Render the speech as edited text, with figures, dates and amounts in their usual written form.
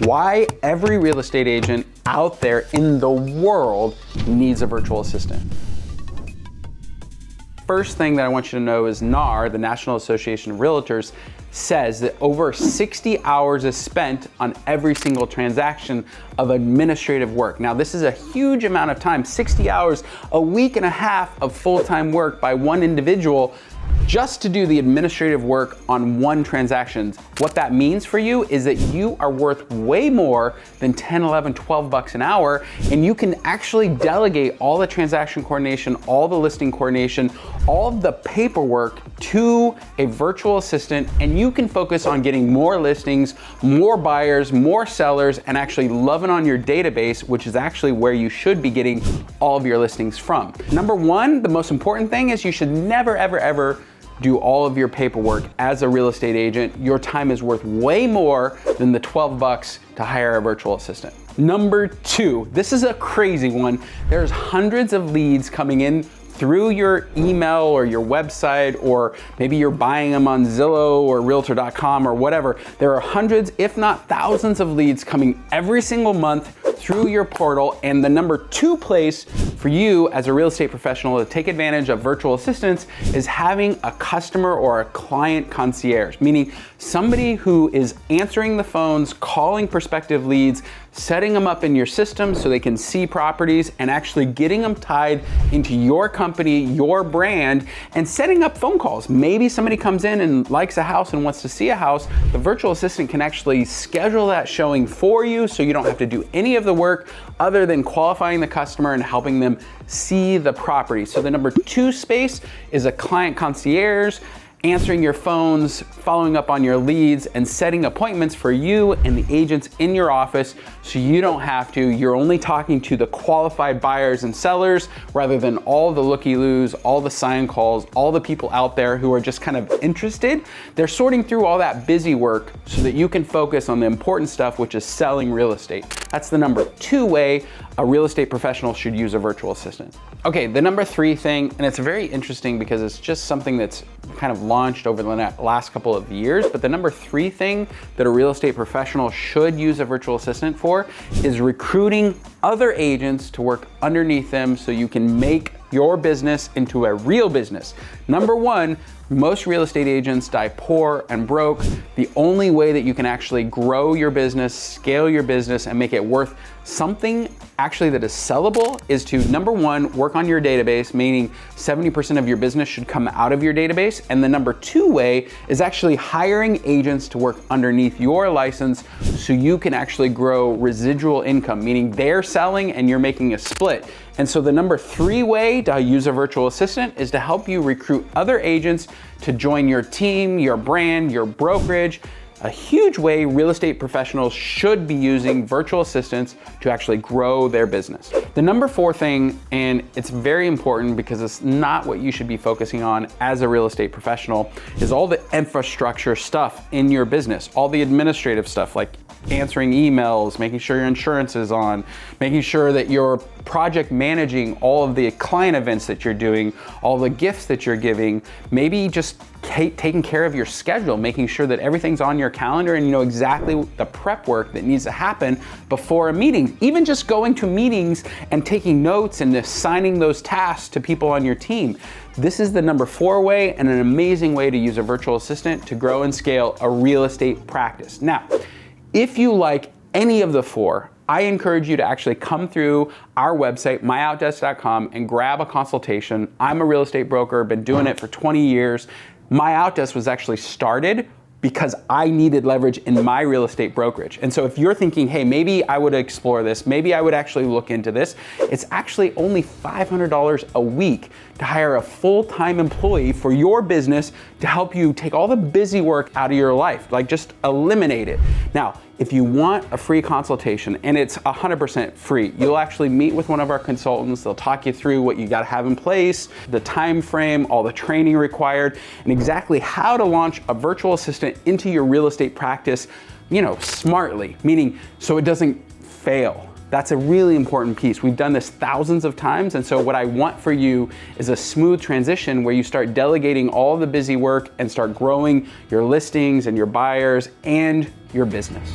Why every real estate agent out there in the world needs a virtual assistant. First thing that I want you to know is NAR, the National Association of Realtors, says that over 60 hours is spent on every single transaction of administrative work. Now, this is a huge amount of time, 60 hours, a week and a half of full-time work by one individual just to do the administrative work on one transaction. What that means for you is that you are worth way more than 10, 11, 12 bucks an hour, and you can actually delegate all the transaction coordination, all the listing coordination, all of the paperwork to a virtual assistant, and you can focus on getting more listings, more buyers, more sellers, and actually loving on your database, which is actually where you should be getting all of your listings from. Number one, the most important thing is you should never, ever do all of your paperwork as a real estate agent. Your time is worth way more than the 12 bucks to hire a virtual assistant. Number two, this is a crazy one. There's hundreds of leads coming in through your email or your website, or maybe you're buying them on Zillow or Realtor.com or whatever. There are hundreds, if not thousands of leads coming every single month through your portal, and the number two place for you as a real estate professional to take advantage of virtual assistants is having a customer or a client concierge, meaning somebody who is answering the phones, calling prospective leads, setting them up in your system so they can see properties, and actually getting them tied into your company, your brand, and setting up phone calls. Maybe somebody comes in and likes a house and wants to see a house. The virtual assistant can actually schedule that showing for you so you don't have to do any of the work other than qualifying the customer and helping them see the property. So the number two space is a client concierge, answering your phones, following up on your leads, and setting appointments for you and the agents in your office so you don't have to. You're only talking to the qualified buyers and sellers rather than all the looky-loos, all the sign calls, all the people out there who are just kind of interested. They're sorting through all that busy work so that you can focus on the important stuff, which is selling real estate. That's the number two way a real estate professional should use a virtual assistant. Okay, the number three thing, and it's very interesting because it's just something that's kind of launched over the last couple of years, but the number three thing that a real estate professional should use a virtual assistant for is recruiting other agents to work underneath them so you can make your business into a real business. Number one, most real estate agents die poor and broke. The only way that you can actually grow your business, scale your business, and make it worth something actually that is sellable is to, number one, work on your database, meaning 70% of your business should come out of your database. And the number two way is actually hiring agents to work underneath your license so you can actually grow residual income, meaning they're selling and you're making a split. And so the number three way to use a virtual assistant is to help you recruit other agents to join your team, your brand, your brokerage. A huge way real estate professionals should be using virtual assistants to actually grow their business. The number four thing, and it's very important because it's not what you should be focusing on as a real estate professional, is all the infrastructure stuff in your business, all the administrative stuff like answering emails, making sure your insurance is on, making sure that you're project managing all of the client events that you're doing, all the gifts that you're giving, maybe just taking care of your schedule, making sure that everything's on your calendar and you know exactly the prep work that needs to happen before a meeting. Even just going to meetings and taking notes and assigning those tasks to people on your team. This is the number four way and an amazing way to use a virtual assistant to grow and scale a real estate practice. Now, if you like any of the four, I encourage you to actually come through our website, MyOutDesk.com, and grab a consultation. I'm a real estate broker, been doing it for 20 years. MyOutDesk was actually started because I needed leverage in my real estate brokerage. And so if you're thinking, hey, maybe I would explore this, maybe I would actually look into this, it's actually only $500 a week to hire a full-time employee for your business to help you take all the busy work out of your life, like just eliminate it. Now, if you want a free consultation, and it's 100% free, you'll actually meet with one of our consultants. They'll talk you through what you got to have in place, the time frame, all the training required, and exactly how to launch a virtual assistant into your real estate practice, smartly, meaning so it doesn't fail. That's a really important piece. We've done this thousands of times, and so what I want for you is a smooth transition where you start delegating all the busy work and start growing your listings and your buyers and your business.